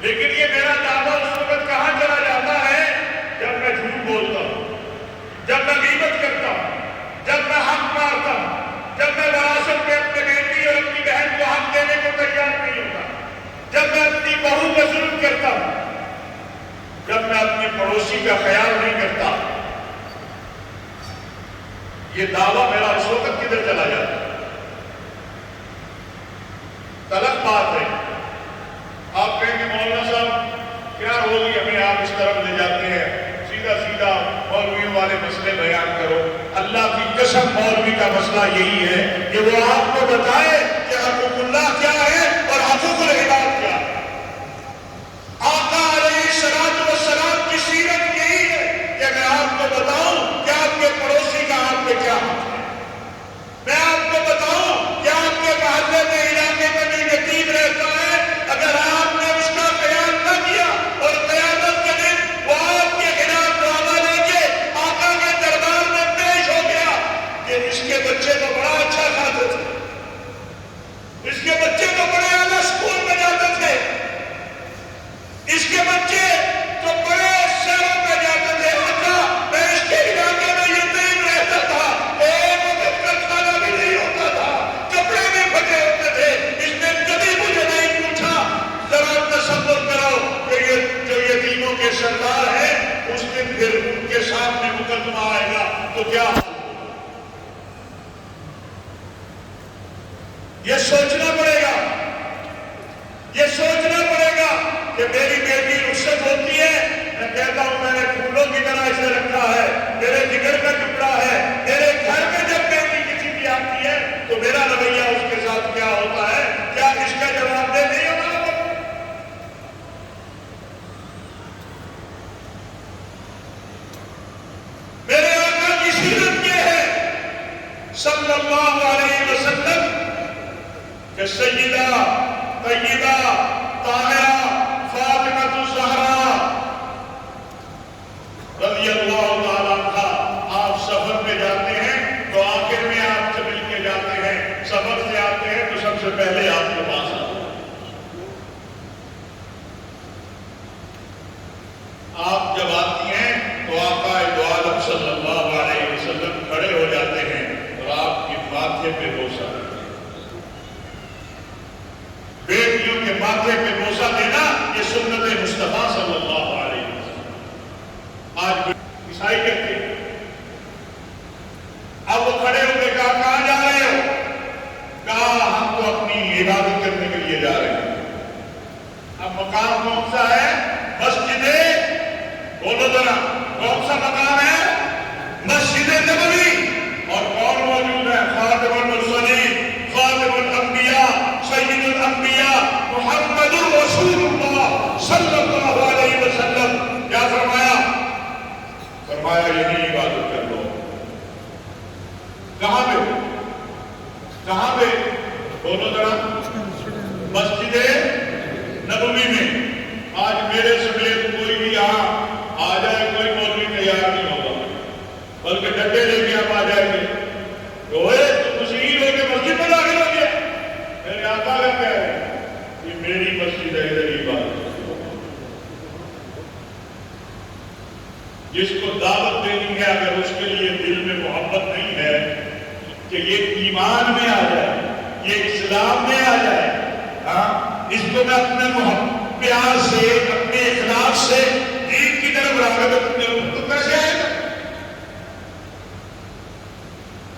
لیکن یہ میرا دعویٰ اس وقت کہاں چلا جاتا ہے جب میں جھوٹ بولتا ہوں، جب میں غیبت کرتا ہوں، جب میں حق مارتا ہوں، جب میں وراثت میں اپنے بیٹی اور اپنی بہن کو حق دینے کو تیار نہیں ہوتا، جب میں اپنی بہو کا ظلم کرتا ہوں، جب میں اپنے پڑوسی کا خیال نہیں کرتا. یہ دعویٰ میرا اس وقت کدھر چلا جاتا ہے؟ تلخ بات ہے. آپ کہیں گے مولانا صاحب کیا ہوگی ہمیں آپ اس طرف لے جاتے ہیں، سیدھا سیدھا مولویوں والے مسئلے بیان کرو. اللہ کی قسم مولوی کا مسئلہ یہی ہے کہ وہ آپ کو بتائے کہ حقوق اللہ کیا ہے اور حقوق العباد کیا ہے. آقا علیہ السلام کی سیرت یہی ہے کہ میں آپ کو بتاؤں کہ آپ کے پڑوسی کا آپ پہ کیا حق ہے. میں آپ کو بتاؤں کہ آپ کے محلے میں علاقے میں بھی یتیم رہتا ہے، اگر آپ نے اس کا خیال نہ کیا اور قیامت کے دن وہ آپ کے خلاف دعویٰ لے کے آقا کے دربار میں پیش ہو گیا کہ اس کے بچے تو بڑا اچھا کھاتے تھے، اس کے بچے تو بڑے اعلیٰ اسکول میں جاتے تھے، اس کے بچے تو بڑے شہروں میں جاتے تھے، آقا میں اس کے علاقے میں یتیم رہتا تھا، ایک وقت کا کھانا بھی نہیں ہوتا تھا، کپڑے بھی پھٹے ہوتے تھے، اس نے کبھی مجھے نہیں پوچھا. ذرا تصور کرو کہ یہ جو یتیموں کے سردار ہیں اس دن پھر ان کے سامنے مقدمہ آئے گا تو کیا؟ یہ سوچنا پڑے گا، یہ سوچنا پڑے گا کہ میری بیٹی رخصت ہوتی ہے، میں کہتا ہوں میں نے پھولوں کی طرح اسے رکھا ہے، میرے جگر کا ٹکڑا ہے. میرے گھر میں جب بیٹی کسی کی آتی ہے تو میرا رویہ اس کے ساتھ کیا ہوتا ہے؟ کیا اس کا جواب دہ نہیں ہونا؟ میرے آقا کی سیرت یہ ہے صلی اللہ علیہ وسلم کہ سیدہ طیبہ طاہرہ فاطمہ الزہرا رضی اللہ تعالیٰ عنہا آپ سفر پہ جاتے ہیں تو آخر میں آپ چل کے جاتے ہیں، سفر سے آتے ہیں تو سب سے پہلے آپ کے پاس آتے ہیں. آپ جب آتی ہیں تو آقا دو عالم صلی اللہ علیہ وسلم کھڑے ہو جاتے ہیں اور آپ کے ماتھے پہ بوسہ دیتے ہیں. بیٹیوں کے ماتھے پہ بوسہ دینا یہ سنت مصطفی صلی اللہ علیہ وسلم. آج عیسائی کرتے ہیں. اب وہ کھڑے ہو کے کہا کہاں جا رہے ہو؟ کہا ہم تو اپنی عبادت کرنے کے لیے جا رہے ہیں. اب مقام کون سا ہے؟ مسجد، بولو ذرا کون سا مقام ہے؟ مسجد نبوی. اور کون موجود ہے؟ خاتم المرسلین، خاتم الانبیاء، سید الانبیاء محمد رسول اللہ صلی اللہ علیہ وسلم. کیا فرمایا؟ فرمایا یہی عبادت کر لو. کہاں پہ؟ کہاں پہ؟ بولو ذرا. مسجد نبوی میں. آج میرے سمیت کوئی بھی یہاں آ جائے کوئی مولوی تیار نہیں ہوگا، بلکہ ڈنڈے لے کے آپ آ جائیں گے. تو مسیح ہو کے مسجد میں داخل ہو گیا. میرے آقا کا کہہ رہے ہیں یہ میری مسجد ہے، ادھر ہی بات. جس کو دعوت دینی ہے اگر اس کے لیے دل میں محبت نہیں ہے کہ یہ ایمان میں آ جائے، یہ اسلام میں آ جائے، ہاں اس کو میں اپنے محبت پیار سے اپنے اخلاق سے دین کی طرف راغب کروں تو کیسے آئے گا؟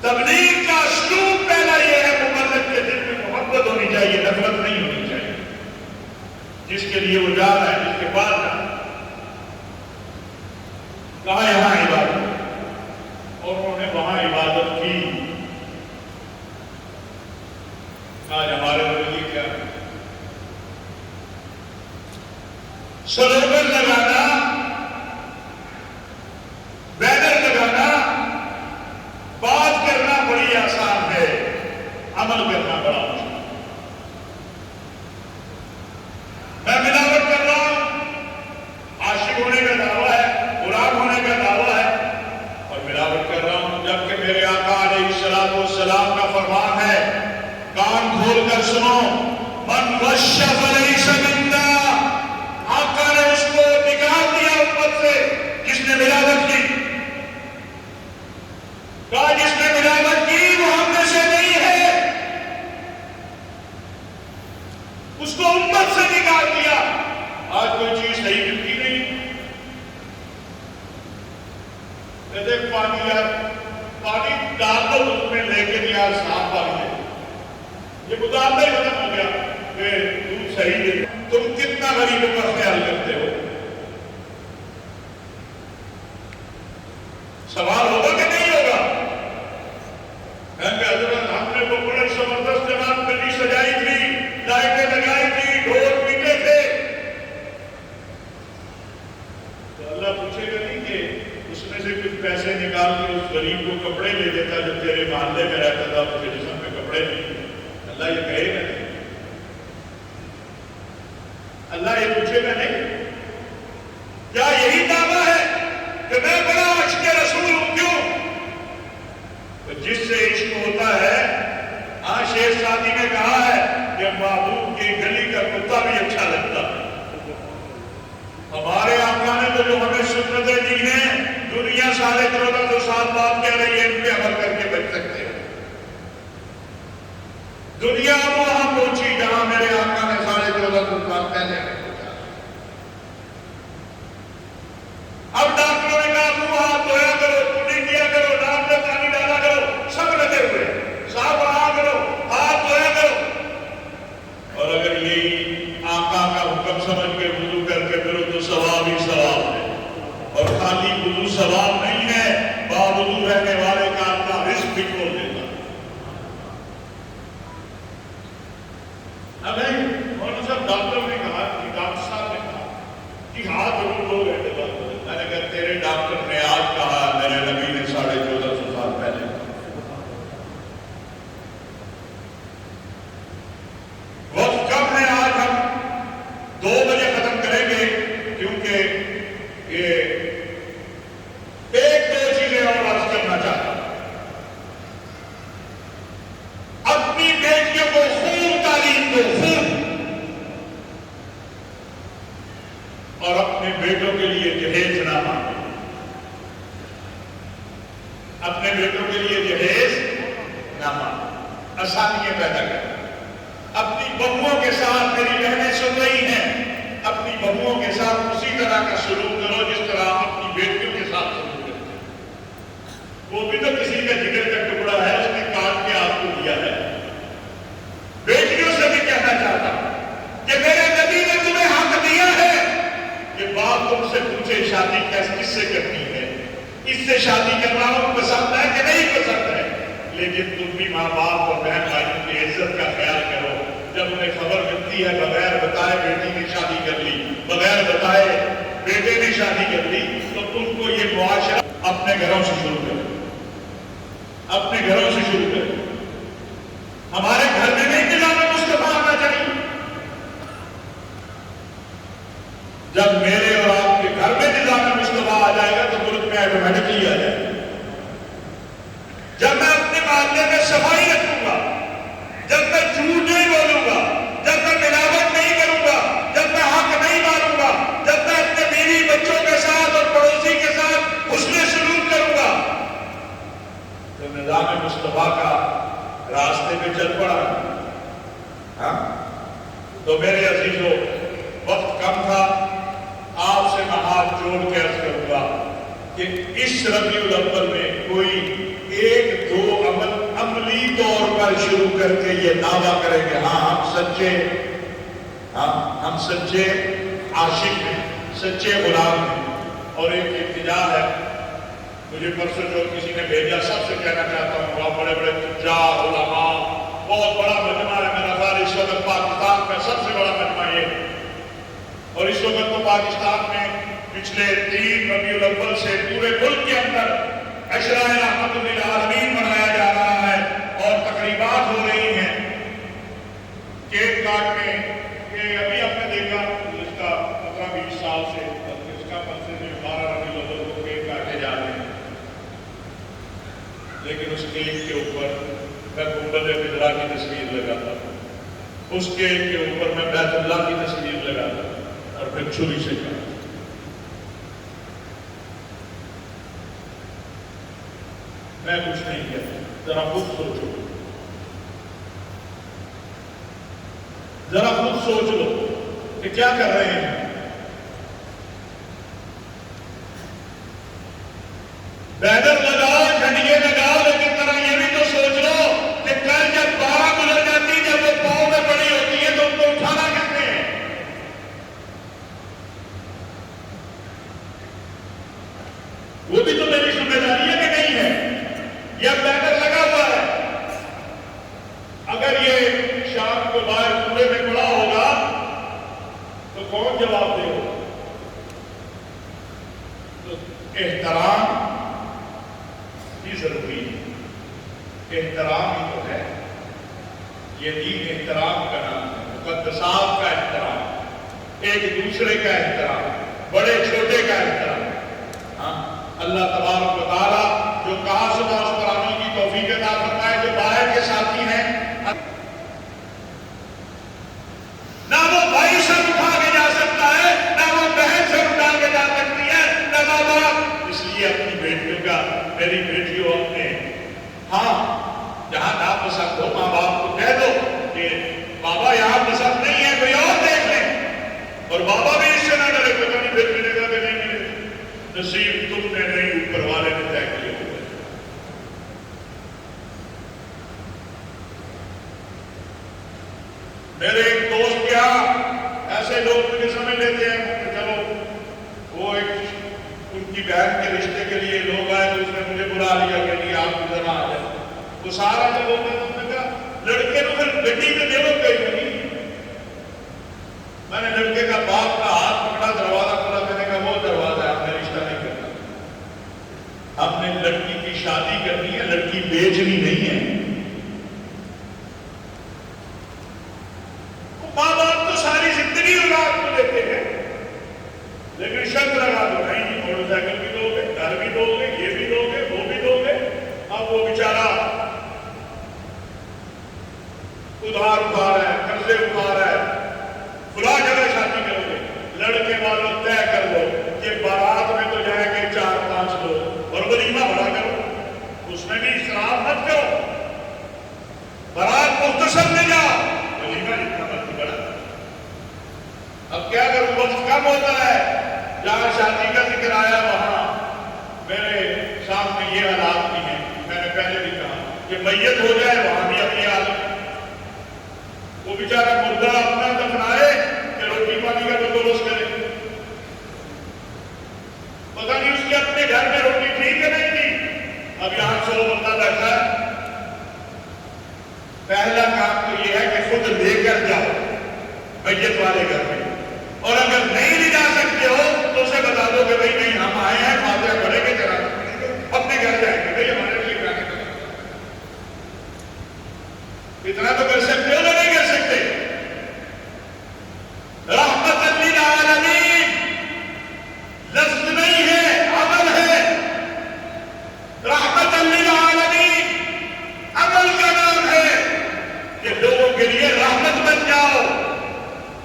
تبلیغ کا اسلوب پہلا یہ ہے مبلغ کے دل میں محبت ہونی چاہیے، نفرت نہیں ہونی چاہیے. جس کے لیے وہ جا رہا ہے، جس کے پاس جا رہا ہے. کہا یہاں عبادت، اور انہوں نے وہاں عبادت کی. آج ہمارے رویے کیا ہے؟ سلوگن لگانا، بینر لگانا، بات کرنا بڑی آسان ہے، عمل کرنا بڑا مشکل. میں ملاوٹ کر رہا ہوں، عاشق ہونے کا دعویٰ ہے، غلام ہونے کا دعویٰ ہے، اور ملاوٹ کر رہا ہوں جبکہ میرے آقا علیہ السلام کا فرمان ہے، کان کھول کر سنو، من غش فلیس منا. اس کو امت سے نکال دیا. آج کوئی چیز صحیح ملتی نہیں. کہتے پانی یار پانی ڈال دو اس میں لیکن یار صاف پانی ہے. یہ مطالبہ ہی ختم ہو گیا کہ تم صحیح نہیں. تم کتنا غریبوں کا خیال کرتے ہو؟ سوال ہوگا کہ نہیں ہوگا؟ کہ حضرت ہم نے تو بڑے زبردست جماعت گلی سجائی تھی, لائٹیں لگائی تھی, ڈھول پیٹے تھے. تو اللہ پوچھے گا نہیں کہ اس میں سے کچھ پیسے نکال کے اس غریب کو کپڑے لے دیتا جو تیرے محلے میں رہتا تھا, اس کے جسم میں کپڑے نہیں. اللہ یہ کہے گا نہیں. اللہ یہ پوچھے گا نہیں. کیا یہی دعویٰ ہے کہ میں بڑا عشق رسول ہوں؟ کیوں؟ تو جس سے عشق ہوتا ہے, شیخ سعدی نے کہا ہے کہ محبوب کی گلی کا کتا بھی اچھا لگتا ہے. ہمارے آقا نے تو جو ہمیں سنتیں دی ہیں, دنیا 1450 سال بعد کہہ رہی ہے ان پہ عمل کر کے بچ سکتے ہیں. دنیا وہاں پہنچی جہاں میرے آقا نے 1450 سال پہلے پہنچا. اب ڈاکٹروں نے کہا تم ہاتھ دھویا کرو, تم نہیں کیا کرو, ناک میں پانی ڈالا کرو, سب لگے ہوئے, صاف رہا کرو, ہاتھ دھویا کرو. اور اگر یہی آقا کا حکم سمجھ کے وضو کر کے پھرو تو ثواب ہی ثواب ہے. اور خالی وضو ثواب نہیں ہے, باوضو رہنے والے کا اللہ رزق بھی کھول دیتا. اب مولانا صاحب ڈاکٹر نے کہا کہ ڈاکٹر صاحب نے کہا کہ ہاتھ ضرور 2 گھنٹے بعد. میں نے کہا تیرے ڈاکٹر نے آج کہا, میرے نبی نے 1450 سال پہلے. وقت کم ہے, آج ہم 2 بجے ختم کریں گے کیونکہ یہ 1-2 چیزیں اور عرض کرنا چاہتا ہوں. اپنی بیٹیوں کو خوب تعلیم دو, خوب, اور اپنے بیٹوں کے لیے جہیز نہ مانگو. اپنے بیٹوں کے لیے جہیز نہ مانگو, آسانیاں پیدا کرو. اپنی بہوؤں کے ساتھ, میری بہنیں سن رہی ہیں, اپنی بہوؤں کے ساتھ اسی طرح کا سلوک کرو جس طرح آپ اپنی بیٹیوں کے ساتھ سلوک کرتے ہیں. وہ بھی تو کسی کا جگر کا ٹکڑا ہے, اس نے کاٹ کے آپ کو دیا ہے. بیٹیوں سے بھی کہنا چاہتا ہوں کہ میرے نبی نے تمہیں حق دیا ہے کہ باپ تم سے پوچھے شادی کس سے کرنی ہے, اس سے شادی کرنا ہو پسند ہے کہ نہیں پسند ہے. لیکن تم بھی ماں باپ اور بہن بھائیوں کی عزت کا خیال کرو. جب انہیں خبر ملتی ہے بغیر بتائے بیٹی نے شادی کر لی, بغیر بتائے بیٹے نے شادی کر لی, تو تم کو یہ معاشرہ اپنے گھروں سے شروع کرو, اپنے گھروں سے شروع کرو. ہمارے گھر میں نہیں نظام مصطفی آنا چاہیے. جب میرے اور آپ کے گھر میں نظام مصطفی آ جائے گا تو ملک میں آٹومیٹکلی آ جائے گا. جب میں اپنے محلے میں صفائی رکھوں گا, جب میں جھوٹ نہیں بولوں گا, جب میں ملاوٹ نہیں کروں گا, جب میں حق نہیں مانوں گا, جب میں اپنے بیوی بچوں کے ساتھ اور پڑوسی کے ساتھ حسن سلوک کروں گا, تو نظام مصطفی کا راستے پہ چل پڑا. ہاں تو میرے عزیزوں, وقت کم تھا, آپ سے میں ہاتھ جوڑ کے عرض کروں گا کہ اس ربیع الاول میں کوئی 1-2 عمل عملی طور پر شروع کر کے یہ دعویٰ کریں کہ ہاں ہم سچے عاشق ہیں, سچے غلام ہیں. اور ایک التجا ہے, مجھے پرسوں جو کسی نے بھیجا, سب سے کہنا چاہتا ہوں, بہت بڑے بڑے تجار علماء, بہت بڑا مجمع ہے میرا خیال اس وقت پاکستان میں سب سے بڑا مجمع یہ ہے. اور اس وقت تو پاکستان میں پچھلے 3 ربیع الاول سے پورے ملک کے اندر عشرۂ رحمت للعالمین منایا جا رہا ہے اور تقریبات ہو رہی ہیں. کیک کاٹنے کے ابھی آپ نے دیکھا اس کا 15-20 سال سے اس کا 12 ربیع الاول کو کیک کاٹے جا رہے ہیں. لیکن اس کیک کے اوپر میں گنبد خضرا کی تصویر لگاتا ہوں, اس کیک کے اوپر میں بیت اللہ کی تصویر لگاتا ہوں اور پھر چھری سے کاٹتا ہوں. میں کچھ نہیں کہتا, ذرا خود سوچو, ذرا خود خود سوچ لو کہ کیا کر رہے ہیں. بینر لگاؤ, جھنڈے لگاؤ, لیکن ذرا یہ بھی تو سوچ لو کہ کل جب 12 گزر جاتی, جب وہ پاؤں میں پڑی ہوتی ہے تو ان کو اٹھانا کس نے ہے؟ وہ بھی تو میری ذمہ داری ہے کہ نہیں ہے؟ یہ بینر لگا ہوا ہے, اگر یہ شام کو باہر کوڑے میں پڑا ہوگا تو کون جواب دے گا؟ تو احترام بھی ضروری ہے. احترام ہی تو ہے یہ دین. احترام کا نام ہے, مقدسات کا احترام, ایک دوسرے کا احترام, بڑے چھوٹے کا احترام. ہاں, اللہ تبارک و تعالیٰ جو کہا صبح اس پر عمل کی توفیق عطا فرمائے. جو باہر کے ساتھی ہیں نہ وہ بھائی سے اٹھا کے جا سکتا ہے, نہ وہ بہن سے اٹھا کے جا سکتی ہے, نہ ماں باپ. اس لیے اپنی بیٹیوں کا, میری بیٹیوں اپنے, ہاں جہاں ناپسند ہو ماں باپ کو کہہ دو کہ بابا یہاں پسند نہیں ہے, کوئی اور دیکھ لیں. اور بابا بھی اس سے نہ ڈرے, پتہ نہیں پھر ملے گا کہ نہیں ملے. نصیب تم نے نہیں, اوپر والے نے طے کیے ہوئے. میرے ایک دوست کیا ایسے لوگ مجھے سمجھ لیتے ہیں کہ چلو وہ ایک ان کی بہن کے رشتے کے لیے لوگ آئے تو اس نے مجھے بلا لیا کہ نہیں آپ ادھر آ جائیں. وہ سارا جب ہوتا ہے تو نے کہا لڑکے کو پھر گڈی میں دے لو کہیں نہیں. میں نے لڑکے کا باپ کا ہاتھ پکڑا, دروازہ کھولا, میں نے کہا وہ دروازہ ہے, ہم نے رشتہ نہیں کرنا. ہم نے لڑکی کی شادی کرنی ہے, لڑکی بیچنی نہیں ہے. ماں باپ تو ساری زندگی اولاد کو دیتے ہیں, لیکن شرط لگا دو نہیں موٹر سائیکل بھی دو گے, گھر بھی دو گے, یہ بھی دو گے, وہ بھی دو گے. اب وہ بیچارہ ادھار اٹھا رہا ہے, قرضے اٹھا رہا ہے, فلاں جگہ شادی کرو گے. لڑکے والوں طے کر لو کہ بارات میں تو جائیں گے 4-5 لوگ, اور ولیمہ بڑا کرو, اس میں بھی اسراف مت کرو. بارات مختصر لے جاؤ, ولیمہ جتنا مرضی بڑا. اب کیا کروں, وقت کم ہوتا ہے. جہاں شادی کا ذکر آیا وہاں میرے سامنے یہ حالات بھی ہیں. میں نے پہلے بھی کہا کہ میت ہو جائے وہاں بھی اپنی حالت. وہ بیچارہ مردہ اپنا دفنائے کہ روٹی پانی کا بندوبست کرے. پتہ نہیں اس کے اپنے گھر میں روٹی ٹھیک ہے نہیں تھی. اب یہاں 100 بندہ بیٹھا ہے. پہلا کام تو یہ ہے کہ خود لے کر جاؤ میت والے گھر میں, اور اگر نہیں لے جا سکتے ہو تو اسے بتا دو کہ بھائی نہیں ہم آئے ہیں, فاتحہ پڑھیں گے, چلا اپنے گھر جائیں گے, بھائی ہمارے لیے جانے کا. اتنا تو کر سکتے ہو, نہیں کر سکتے. رحمت للعالمین لفظ نہیں ہے, عمل ہے. رحمت للعالمین عمل کا نام ہے کہ لوگوں کے لیے رحمت بن جاؤ,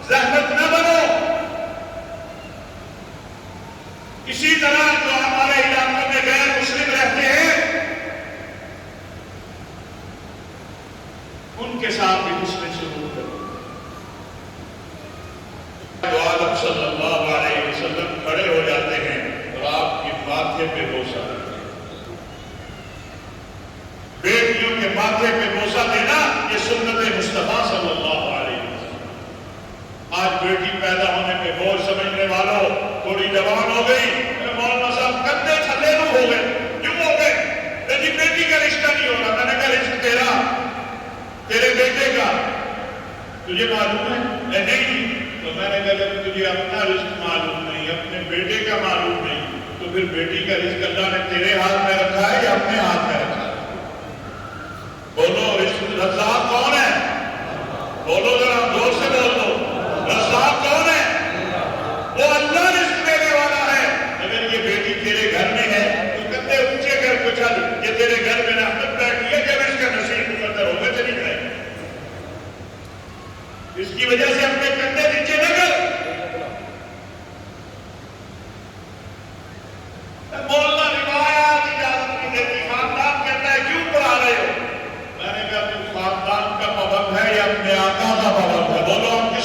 زحمت نہ بنو. اسی طرح جو ہمارے علاقوں میں غیر مسلم رہتے ہیں ان کے ساتھ بھی مسلم سلوک کرو. عالم صلی اللہ علیہ وسلم کھڑے ہو جاتے ہیں اور آپ کے ماتھے پہ بوسہ دیتے ہیں. بیٹیوں کے ماتھے پہ بوسہ دینا یہ سنت مصطفی صلی اللہ علیہ وسلم. آج بیٹی پیدا ہونے پہ بوجھ سمجھنے والوں تھوڑی جوان ہو گئی, مولانا صاحب کندھے تھلے نو ہو گئے. کیوں ہو گئے؟ لیکن بیٹی کا رشتہ نہیں ہو رہا. میں نے کہا رشتہ تیرا, تیرے بیٹے کا تجھے معلوم ہے نہیں؟ تو میں نے کہا جب تجھے اپنا رزق معلوم نہیں, اپنے بیٹے کا معلوم نہیں, تو پھر بیٹی کا رزق اللہ نے تیرے ہاتھ میں رکھا ہے یا اپنے ہاتھ میں رکھا ہے؟ بولو رزق رزاق کون ہے؟ بولو ذرا زور سے بول دو, رزاق کون ہے؟ وہ اللہ رزق دینے والا ہے. اگر یہ بیٹی تیرے گھر میں ہے تو کندھے اونچے کر کو چل, یہ تیرے گھر میں رحمت بیٹھی ہے, جب اس کا نصیب مقدر ہوگا چلی جائے. اس کی وجہ سے اپنے کندھے نیچے نہ کر. بولنا روایات اجازت نہیں دیتی. خاندان کہتا ہے کیوں پڑھا رہے ہو؟ میں نے کہا تم خاندان کا پابند ہے یا اپنے آقا کا پابند ہے؟ بولو ہم کس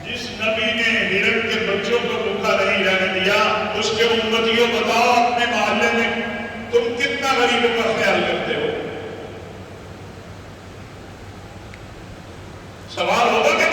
جس نبی نے ہرن کے بچوں کو بھوکا نہیں رہنے دیا، اس کے امتیوں بتاؤ اپنے محلے میں تم کتنا غریبوں کا خیال کرتے ہو؟ سوال ہوگا کہ